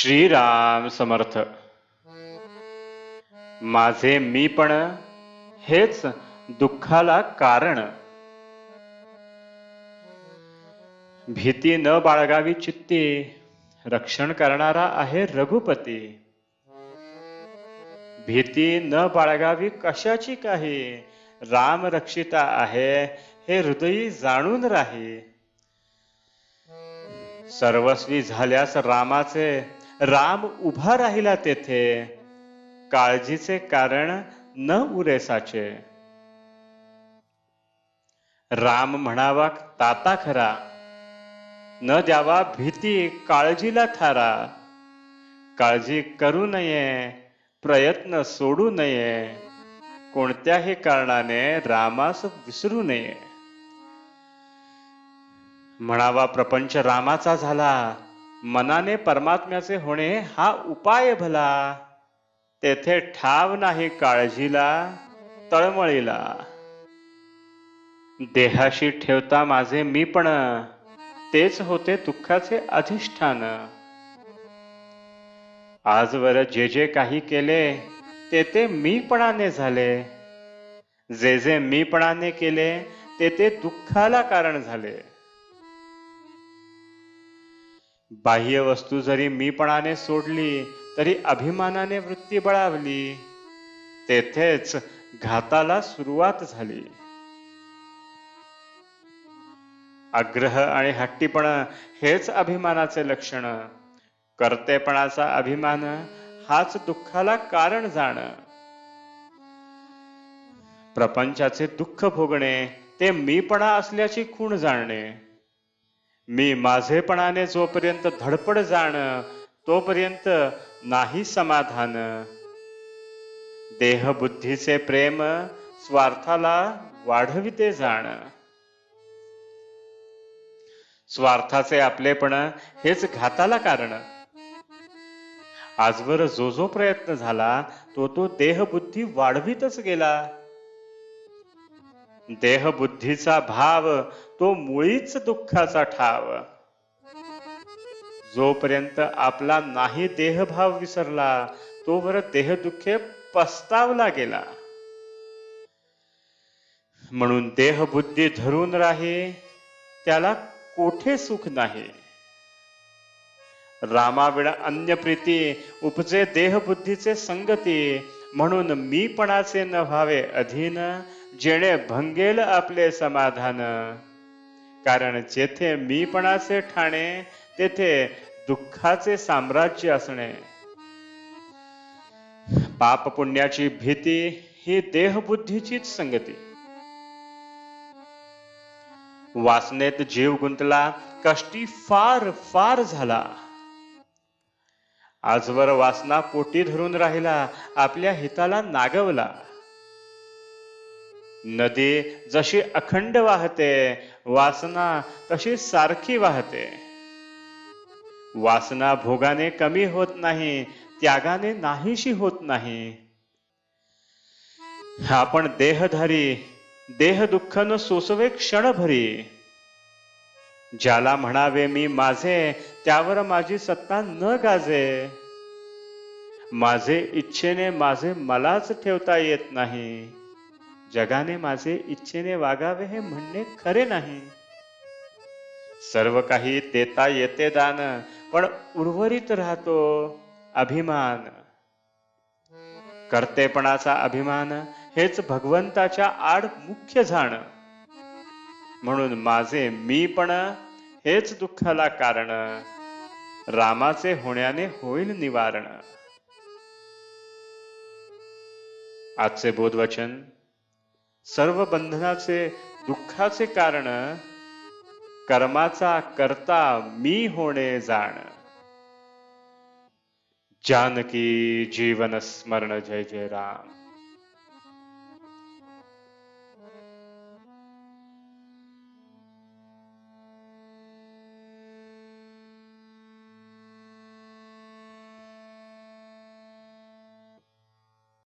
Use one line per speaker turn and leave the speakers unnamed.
श्रीराम समर्थ. माझे मीपण हेच दुःखाला कारण. भीती न बाळगावी चित्ती, रक्षण करणारा आहे रघुपती. भीती न बाळगावी कशाची काही, राम रक्षिता आहे हे हृदयी जाणून राही. सर्वस्वी झाल्यास रामाचे, राम उभा राहिला तेथे, काळजीचे कारण न उरेसाचे. राम म्हणावा ताता खरा, न द्यावा भीती काळजीला थारा. काळजी करू नये, प्रयत्न सोडू नये, कोणत्याही कारणाने रामास विसरू नये. म्हणावा प्रपंच रामाचा झाला, मनाने परमात्म्याचे होणे हा उपाय भला. तेथे ठाव नाही काळजीला, तळमळीला. देहाशी ठेवता माझे मीपण, तेच होते दुःखाचे अधिष्ठान. आजवर जे जे काही केले, ते ते मीपणाने झाले. जे जे मीपणाने केले, ते ते दुःखाला कारण झाले. बाह्य वस्तू जरी मीपणाने सोडली, तरी अभिमानाने वृत्ती बळावली. तेथेच घाताला सुरुवात झाली. आग्रह आणि हट्टीपण हेच अभिमानाचे लक्षण. कर्तेपणाचा अभिमान हाच दुःखाला कारण जाण. प्रपंचाचे दुःख भोगणे ते मीपणा असल्याची खूण जाणणे. मी माझेपणाने जोपर्यंत धडपड जाण, तोपर्यंत नाही समाधान. देहबुद्धीचे प्रेम स्वार्थाला वाढविते जाण. स्वार्थाचे आपलेपण हेच घाताला कारण. आजवर जो जो प्रयत्न झाला, तो तो देहबुद्धी वाढवितच गेला. देहबुद्धीचा भाव तो मुळीच दुःखाचा ठाव. जोपर्यंत आपला नाही देहभाव विसरला, तोवर देहदुःखे पस्तावला गेला. म्हणून देहबुद्धी धरून राही, त्याला कोठे सुख नाही. रामाविण अन्य प्रीती, उपजे देहबुद्धीचे संगती. म्हणून मीपणाचे न व्हावे अधीन, जेणे भंगेल आपले समाधान. कारण जेथे मीपणाचे ठाणे, तेथे दुःखाचे साम्राज्य असणे. पाप पुण्याची भीती ही देहबुद्धीचीच संगती. वासनेत जीव गुंतला, कष्टी फार फार झाला. आजवर वासना पोटी धरून राहिला, आपल्या हिताला नागवला. नदी जशी अखंड वाहते, वासना तशी सारखी वाहते. वासना भोगाने कमी होत नाही, त्यागाने नाहीशी होत नाही. आपण देहधारी, देह दुःख न सोसवे क्षणभरी. ज्याला म्हणावे मी माझे, त्यावर माझी सत्ता न गाजे. माझे इच्छेने माझे मलाच ठेवता येत नाही. जगाने माझे इच्छेने वागावे हे म्हणणे खरे नाही. सर्व काही देता येते दान, पण उर्वरित राहतो अभिमान. कर्तेपणाचा अभिमान हेच भगवंताच्या आड मुख्य झाण. म्हणून माझे मीपण हेच दुःखाला कारण. रामाचे होण्याने होईल निवारण. आजचे बोधवचन. सर्व बंधनाचे दुःखाचे कारण, कर्माचा करता मी होणे जाण. जानकी जीवन स्मरण. जय जय राम.